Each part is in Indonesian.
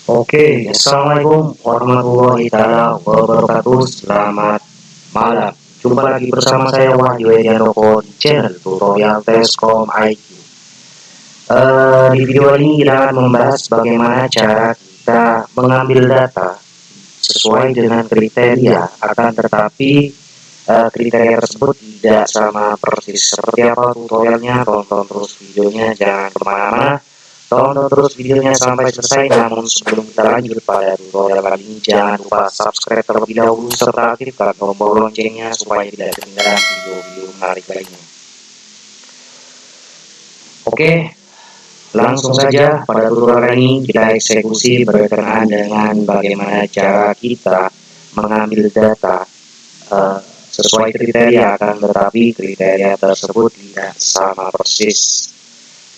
Oke, assalamualaikum warahmatullahi taala wabarakatuh. Selamat malam. Jumpa lagi bersama saya Wahyu Edianoko di channel tutorial Tescom IQ. Di video ini kita akan membahas bagaimana cara kita mengambil data sesuai dengan kriteria, akan tetapi kriteria tersebut tidak sama persis. Seperti apa tutorialnya? Tonton terus videonya, jangan kemana-mana. Tonton terus videonya sampai selesai. Namun sebelum kita lanjut pada tutorial kali ini, jangan lupa subscribe terlebih dahulu serta aktifkan tombol loncengnya supaya tidak ketinggalan video-video menarik lainnya. Oke, langsung saja pada tutorial kali ini kita eksekusi berkenaan dengan bagaimana cara kita mengambil data sesuai kriteria, akan tetapi kriteria tersebut tidak sama persis.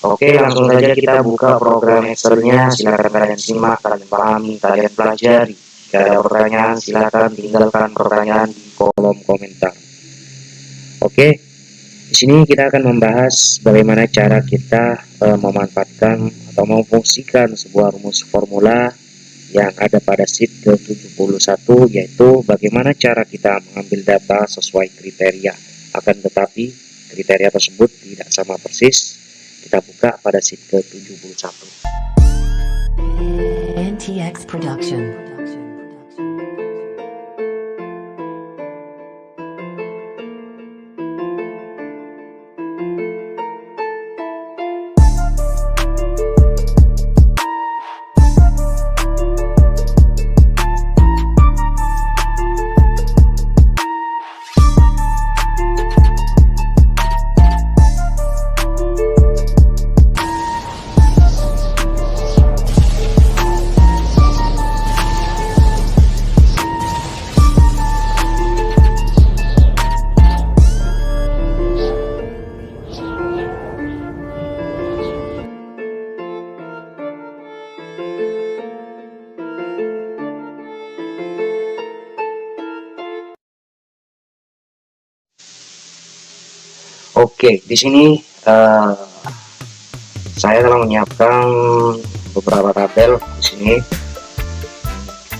Oke, langsung saja kita buka program Excelnya. Silakan kalian simak, kalian pahami, kalian pelajari. Jika ada pertanyaan, silakan tinggalkan pertanyaan di kolom komentar. Oke, di sini kita akan membahas bagaimana cara kita memanfaatkan atau memfungsikan sebuah rumus formula yang ada pada sheet ke-71, yaitu bagaimana cara kita mengambil data sesuai kriteria. Akan tetapi kriteria tersebut tidak sama persis. Kita buka pada sheet ke-71. NTX Production. Oke, di sini saya telah menyiapkan beberapa tabel di sini.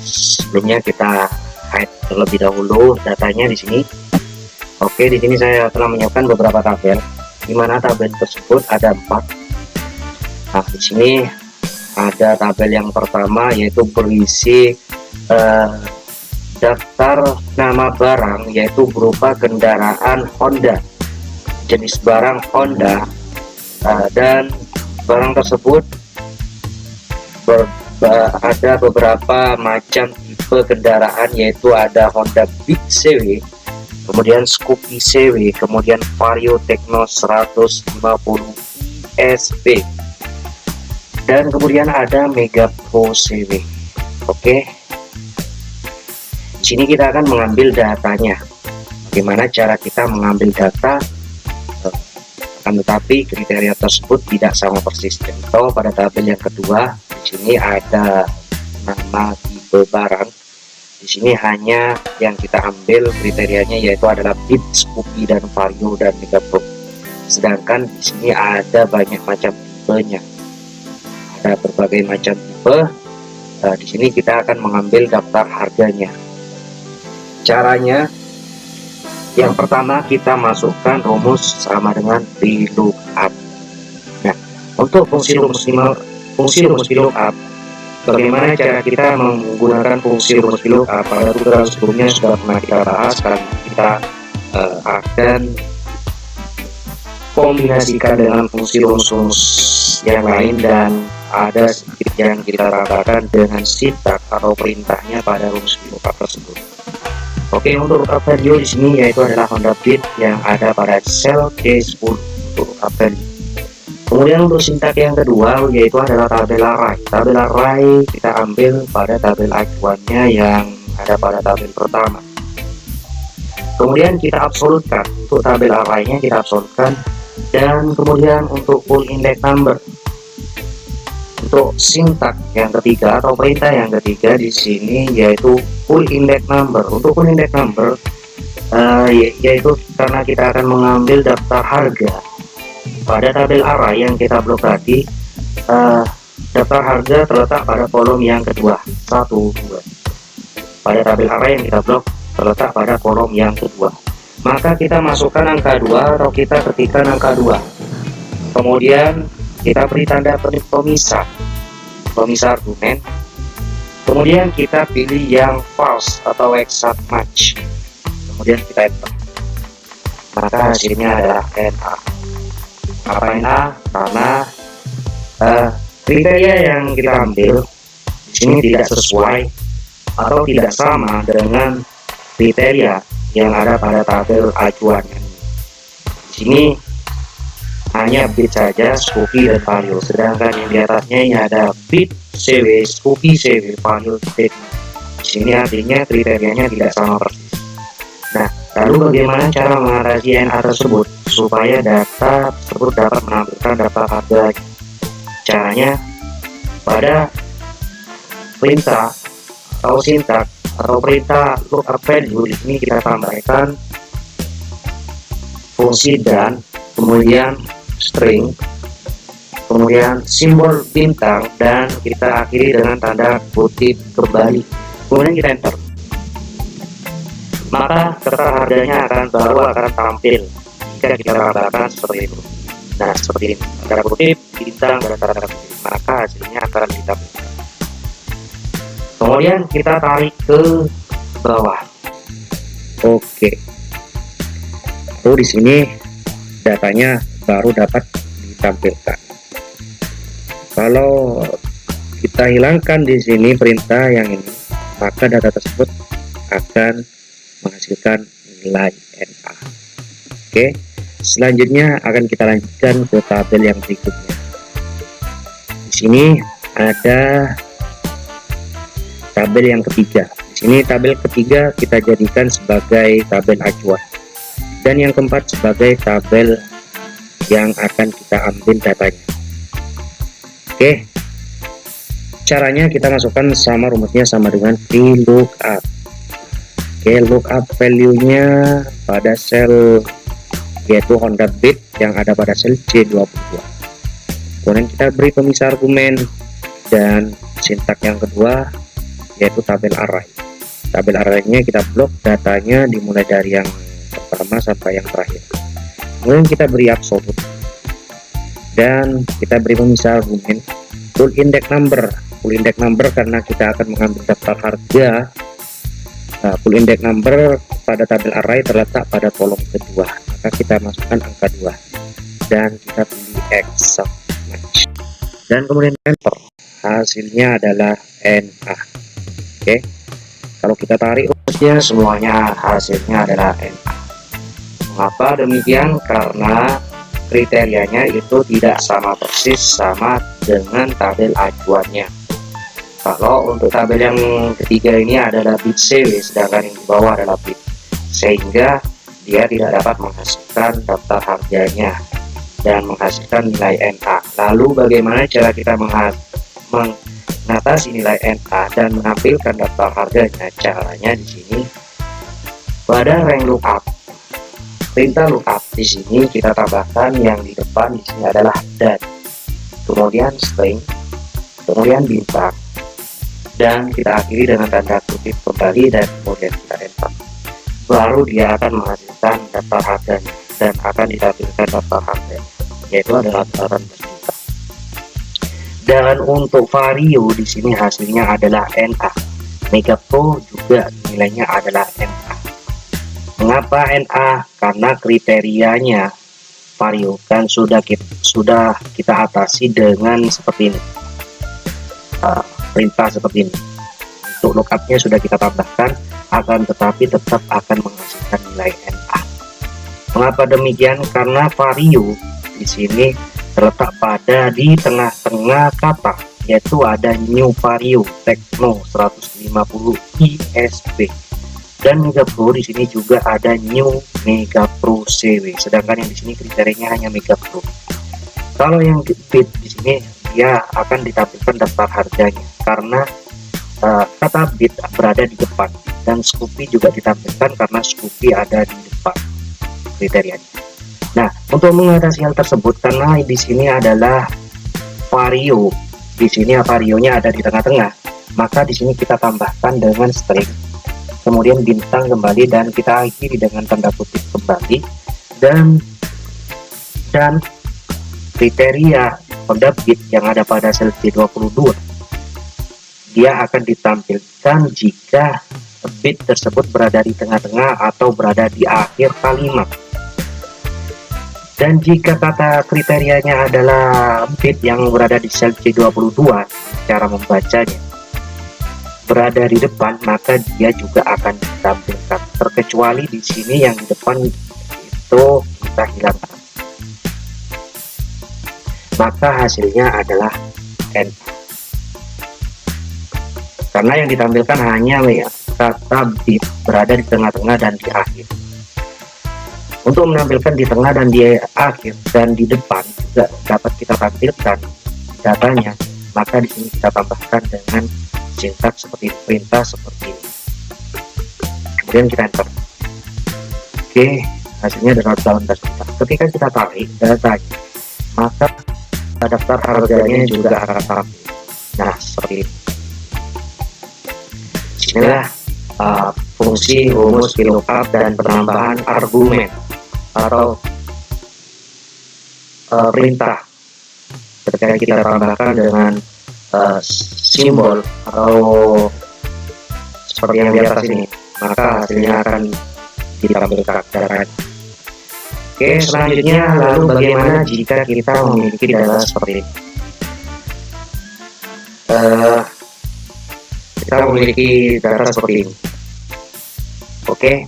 Sebelumnya kita hide terlebih dahulu datanya di sini. Oke, di sini saya telah menyiapkan beberapa tabel, di mana tabel tersebut ada 4. Nah, di sini ada tabel yang pertama, yaitu berisi daftar nama barang, yaitu berupa kendaraan Honda, jenis barang Honda, dan barang tersebut ada beberapa macam tipe kendaraan, yaitu ada Honda Beat CW, kemudian Scoopy CW, kemudian Vario Tekno 150 SP, dan kemudian ada Mega Pro CW. Oke, di sini kita akan mengambil datanya. Bagaimana cara kita mengambil data? Tetapi kriteria tersebut tidak sama persis. Contoh pada tabel yang kedua, di sini ada nama tipe barang. Di sini hanya yang kita ambil kriterianya yaitu adalah Beat, Scoopy, dan Vario dan Mega Pro. Sedangkan di sini ada banyak macam tipenya, ada berbagai macam tipe. Di sini kita akan mengambil daftar harganya. Caranya, yang pertama kita masukkan rumus sama dengan VLOOKUP. Nah, untuk fungsi rumus VLOOKUP, bagaimana cara kita menggunakan fungsi rumus VLOOKUP? Pada tutorial sebelumnya sudah pernah kita bahas. Sekarang kita akan kombinasikan dengan fungsi rumus yang lain, dan ada sedikit yang kita tambahkan dengan sintak atau perintahnya pada rumus VLOOKUP tersebut. Oke, untuk lookup value di sini yaitu adalah Honda Beat yang ada pada sel C10 untuk lookup value. Kemudian untuk sintak yang kedua yaitu adalah tabel array. Tabel array kita ambil pada tabel acuannya yang ada pada tabel pertama. Kemudian kita absolutkan untuk tabel arraynya, kita absolutkan, dan kemudian untuk full index number. Untuk sintak yang ketiga atau perintah yang ketiga di sini yaitu full index number. Untuk full index number yaitu karena kita akan mengambil daftar harga pada tabel array yang kita blok tadi. Daftar harga terletak pada kolom yang kedua, 1, 2. Pada tabel array yang kita blok terletak pada kolom yang kedua. Maka kita masukkan angka 2 atau kita ketikkan angka 2. Kemudian kita beri tanda pemisah argumen. Kemudian kita pilih yang false atau exact match. Kemudian kita enter. Maka hasilnya adalah NA. Apa NA? Karena kriteria yang kita ambil di sini tidak sesuai atau tidak sama dengan kriteria yang ada pada tabel acuannya. Di sini hanya bit saja, Scoopy dan Vario, sedangkan yang di atasnya ini ada bit CW, Scoopy CW, Vario titik. Di sini artinya kriterianya tidak sama persis. Nah, lalu bagaimana cara mengatasi NA tersebut supaya data tersebut dapat menampilkan daftar harga? Caranya pada perintah atau sintak atau perintah lookup value di sini kita tambahkan fungsi dan, kemudian string, kemudian simbol bintang, dan kita akhiri dengan tanda kutip kembali. Kemudian kita enter. Maka daftar harganya baru akan tampil jika kita tambahkan seperti itu. Nah, seperti ini, tanda kutip bintang dan tanda kutip, maka hasilnya akan ditampilkan. Kemudian kita tarik ke bawah. Oke. Lalu di sini datanya baru dapat ditampilkan. Kalau kita hilangkan di sini perintah yang ini, maka data tersebut akan menghasilkan nilai NA. Oke, selanjutnya akan kita lanjutkan ke tabel yang berikutnya. Di sini ada tabel yang ketiga. Di sini tabel ketiga kita jadikan sebagai tabel acuan, dan yang keempat sebagai tabel yang akan kita ambil datanya. Oke, caranya kita masukkan sama rumusnya sama dengan VLOOKUP. Oke, lookup value-nya pada sel yaitu Honda Beat yang ada pada sel C22. Kemudian kita beri pemisah argumen dan sintak yang kedua yaitu tabel array. Tabel array-nya kita blok datanya dimulai dari yang pertama sampai yang terakhir. Kemudian kita beri absolute dan kita beri pemisah argumen full index number. Full index number karena kita akan mengambil daftar harga. Full index number pada tabel array terletak pada kolom kedua, maka kita masukkan angka 2 dan kita pilih exact match dan kemudian enter. Hasilnya adalah NA. Oke, kalau kita tarik rumusnya semuanya hasilnya adalah NA. Mengapa demikian? Karena kriterianya itu tidak sama persis sama dengan tabel acuannya. Kalau untuk tabel yang ketiga ini adalah bit CW, sedangkan yang di bawah adalah bit, sehingga dia tidak dapat menghasilkan daftar harganya dan menghasilkan nilai NA. Lalu bagaimana cara kita mengatasi nilai NA dan menampilkan daftar harganya? Caranya di sini pada rank lookup. Perintah lookup di sini kita tambahkan yang di depan di sini adalah dan, kemudian string, kemudian bintang, dan kita akhiri dengan tanda kutip kembali dan kemudian kita enter. Baru dia akan menghasilkan daftar harganya dan akan ditampilkan daftar harganya, yaitu adalah daftaran berjuta. Dan untuk Vario di sini hasilnya adalah NA. Megapro juga nilainya adalah NA. Mengapa NA? Karena kriterianya Vario kan sudah kita atasi dengan seperti ini. perintah seperti ini. Untuk lookupnya sudah kita tambahkan, akan tetapi tetap akan menghasilkan nilai NA. Mengapa demikian? Karena vario di sini terletak di tengah-tengah kata, yaitu ada new vario Tekno 150 ISP, dan Mega Pro di sini juga ada new Mega Pro CW, sedangkan yang di sini kriterianya hanya Mega Pro. Kalau yang bit di sini dia akan ditampilkan daftar harganya karena kata bit berada di depan, dan Scoopy juga ditampilkan karena Scoopy ada di depan kriterianya. Nah, untuk mengatasi hal tersebut, karena di sini adalah vario, di sini varionya ada di tengah-tengah, maka di sini kita tambahkan dengan string, kemudian bintang kembali, dan kita akhiri dengan tanda kutip kembali, dan kriteria pada bit yang ada pada sel C22 dia akan ditampilkan jika bit tersebut berada di tengah-tengah atau berada di akhir kalimat. Dan jika kata kriterianya adalah bit yang berada di sel C22, cara membacanya berada di depan, maka dia juga akan ditampilkan. Terkecuali di sini yang di depan itu kita hilangkan. Maka hasilnya adalah N. Karena yang ditampilkan hanya kata bit berada di tengah-tengah dan di akhir. Untuk menampilkan di tengah dan di akhir dan di depan juga dapat kita tampilkan datanya, maka di sini kita tambahkan dengan sintaks seperti perintah seperti ini. Kemudian kita enter. Oke, hasilnya adalah 18 juta. Ketika kita tarik datanya, maka daftar harganya juga akan tampil. Nah, seperti ini. Inilah fungsi rumus VLOOKUP dan penambahan argumen atau perintah ketika kita tambahkan dengan simbol atau seperti yang di atas ini, maka hasilnya akan ditampilkan datanya. Oke, selanjutnya lalu bagaimana jika kita memiliki data seperti ini? Kita memiliki data seperti ini. Oke,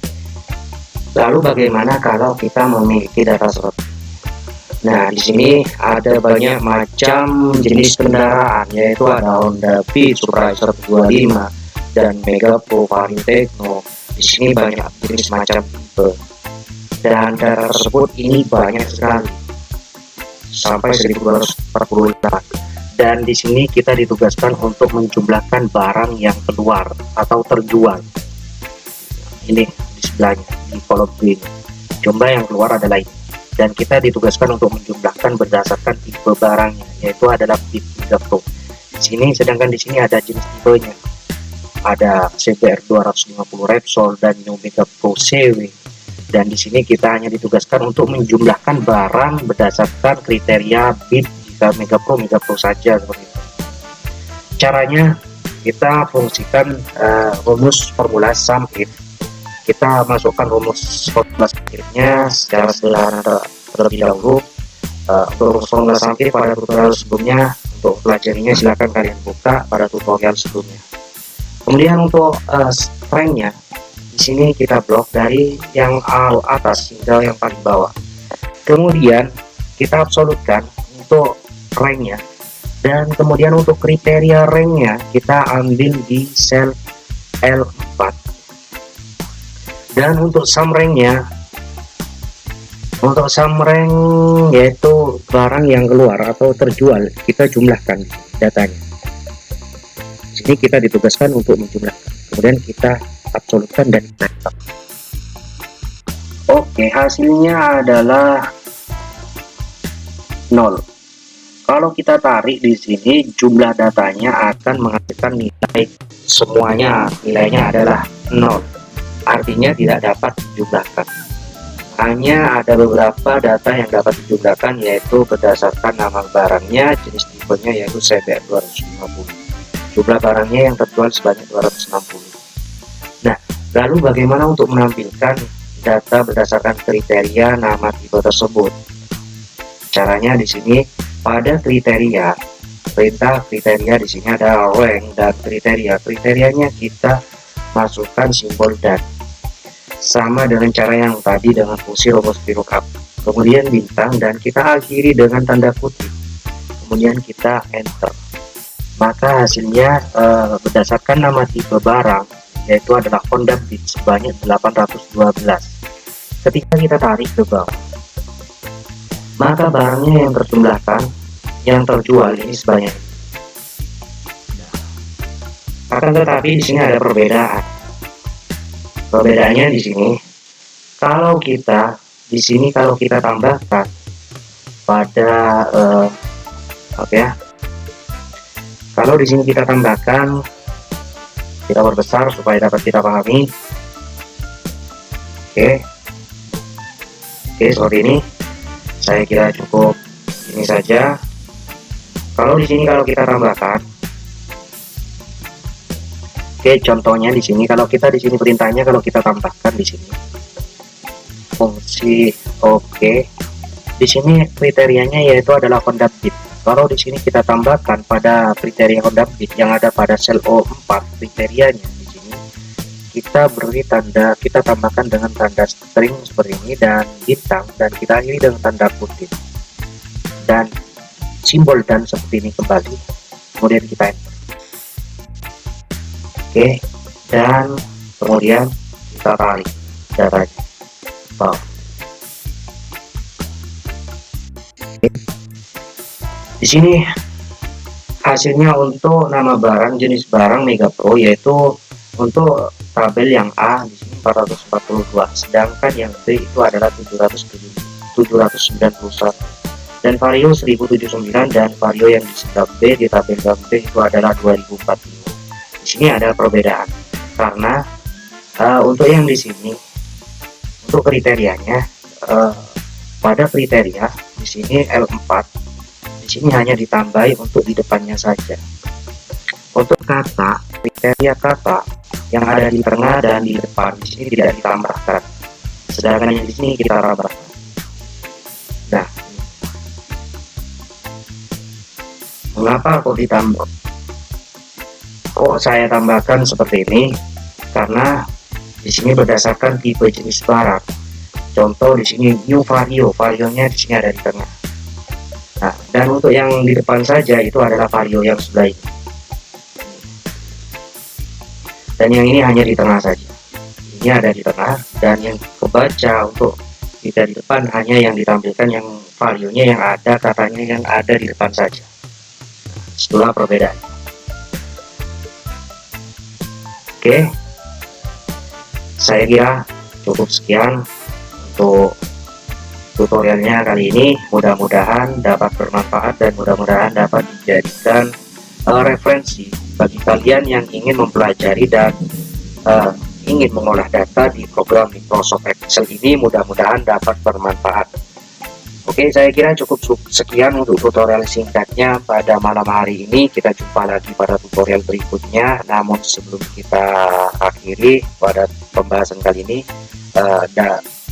lalu bagaimana kalau kita memiliki data seperti ini? Nah, di sini ada banyak macam jenis kendaraan, yaitu ada Honda Beat, Supra 125, dan Mega Pro, Vario, Tekno. Di sini banyak jenis macam tipe, dan data tersebut ini banyak sekali, sampai 1248. Dan di sini kita ditugaskan untuk menjumlahkan barang yang keluar atau terjual. Ini di sebelahnya, di kolom B ini. Jumlah yang keluar adalah ini. Dan kita ditugaskan untuk menjumlahkan berdasarkan tipe barangnya, yaitu adalah bit Mega Pro. Di sini, sedangkan di sini ada jenis tipenya. Ada CBR 250 Repsol dan New Mega Pro CW. Dan di sini kita hanya ditugaskan untuk menjumlahkan barang berdasarkan kriteria bit Mega Pro saja seperti itu. Caranya kita fungsikan rumus formula sum if. Kita masukkan rumus formula sum if-nya secara sederhana terlebih dahulu. Untuk rumus formula sum if pada tutorial sebelumnya, untuk pelajarinya silakan kalian buka pada tutorial sebelumnya. Kemudian untuk strength-nya di sini kita blok dari yang atas hingga yang paling bawah. Kemudian kita absolutkan untuk rank-nya, dan kemudian untuk kriteria rank-nya kita ambil di sel L4. Dan untuk sum rank-nya, untuk sum rank yaitu barang yang keluar atau terjual, kita jumlahkan datanya. Di sini kita ditugaskan untuk menjumlahkan, kemudian kita absolutkan dan enter. Oke, hasilnya adalah 0. Kalau kita tarik di sini, jumlah datanya akan menghasilkan nilai, semuanya nilainya adalah 0. Artinya tidak dapat dijumlahkan. Hanya ada beberapa data yang dapat dijumlahkan, yaitu berdasarkan nama barangnya, jenis tipenya yaitu CBR 250. Jumlah barangnya yang terjual sebanyak 260. Nah, lalu bagaimana untuk menampilkan data berdasarkan kriteria nama tipe tersebut? Caranya di sini pada kriteria perintah kriteria di sini ada rank dan kriteria. Kriterianya kita masukkan simbol dan, sama dengan cara yang tadi dengan fungsi rumus VLOOKUP. Kemudian bintang dan kita akhiri dengan tanda kutip. Kemudian kita enter. Maka hasilnya berdasarkan nama tipe barang, yaitu adalah Honda Beat sebanyak 812. Ketika kita tarik ke bawah, maka barangnya yang terjumlahkan, yang terjual ini sebanyak. Akan tetapi di sini ada perbedaan. Perbedaannya di sini, kalau kita tambahkan pada kalau di sini kita tambahkan, kita perbesar supaya dapat kita pahami. Oke, seperti ini. Saya kira cukup ini saja. Kalau di sini kalau kita tambahkan, contohnya di sini kalau kita di sini perintahnya kalau kita tambahkan di sini fungsi di sini kriterianya yaitu adalah Honda Beat. Kalau di sini kita tambahkan pada kriteria Honda Beat yang ada pada sel O4, kriterianya di sini kita beri tanda, kita tambahkan dengan tanda string seperti ini dan bintang, dan kita akhiri dengan tanda kutip dan simbol dan seperti ini kembali. Kemudian kita enter. Dan kemudian kita tarik datanya. Di sini hasilnya untuk nama barang, jenis barang Mega Pro, yaitu untuk tabel yang A di sini 442, sedangkan yang B itu adalah 791, dan vario 1079, dan vario yang di sebelah B di tabel bank B itu adalah 2045. Di sini ada perbedaan karena untuk yang di sini untuk kriterianya pada kriteria di sini L4 di sini hanya ditambahi untuk di depannya saja. Untuk kata, kriteria kata yang ada di tengah dan di depan di sini tidak ditambahkan, sedangkan yang di sini kita tambahkan. Nah, mengapa kok ditambah? Kok saya tambahkan seperti ini? Karena di sini berdasarkan tipe jenis barang. Contoh di sini new vario, varionya di sini ada di tengah. Nah, dan untuk yang di depan saja itu adalah vario yang sebelah ini. Dan yang ini hanya di tengah saja. Ini ada di tengah, dan yang kebaca untuk tidak di depan hanya yang ditampilkan yang varionya yang ada, katanya yang ada di depan saja. Itulah perbedaan. Saya kira cukup sekian untuk tutorialnya kali ini. Mudah-mudahan dapat bermanfaat dan mudah-mudahan dapat dijadikan referensi bagi kalian yang ingin mempelajari dan ingin mengolah data di program Microsoft Excel ini. Mudah-mudahan dapat bermanfaat. Saya kira cukup sekian untuk tutorial singkatnya pada malam hari ini. Kita jumpa lagi pada tutorial berikutnya. Namun sebelum kita akhiri pada pembahasan kali ini,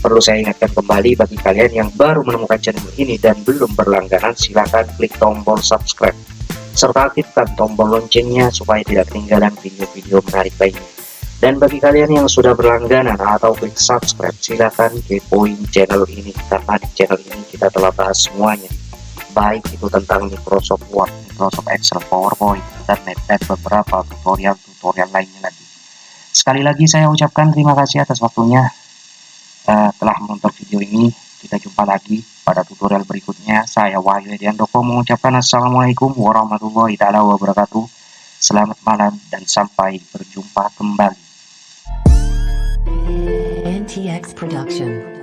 perlu saya ingatkan kembali bagi kalian yang baru menemukan channel ini dan belum berlangganan, silahkan klik tombol subscribe serta aktifkan tombol loncengnya supaya tidak ketinggalan video-video menarik lainnya. Dan bagi kalian yang sudah berlangganan atau klik subscribe, silahkan kepoin channel ini, karena di channel ini kita telah bahas semuanya, baik itu tentang Microsoft Word, Microsoft Excel, PowerPoint, internet, dan beberapa tutorial lainnya lagi. Sekali lagi saya ucapkan terima kasih atas waktunya telah menonton video ini. Kita jumpa lagi pada tutorial berikutnya. Saya Wahyu Ediandoko mengucapkan assalamualaikum warahmatullahi wabarakatuh. Selamat malam dan sampai berjumpa kembali. NTX Production.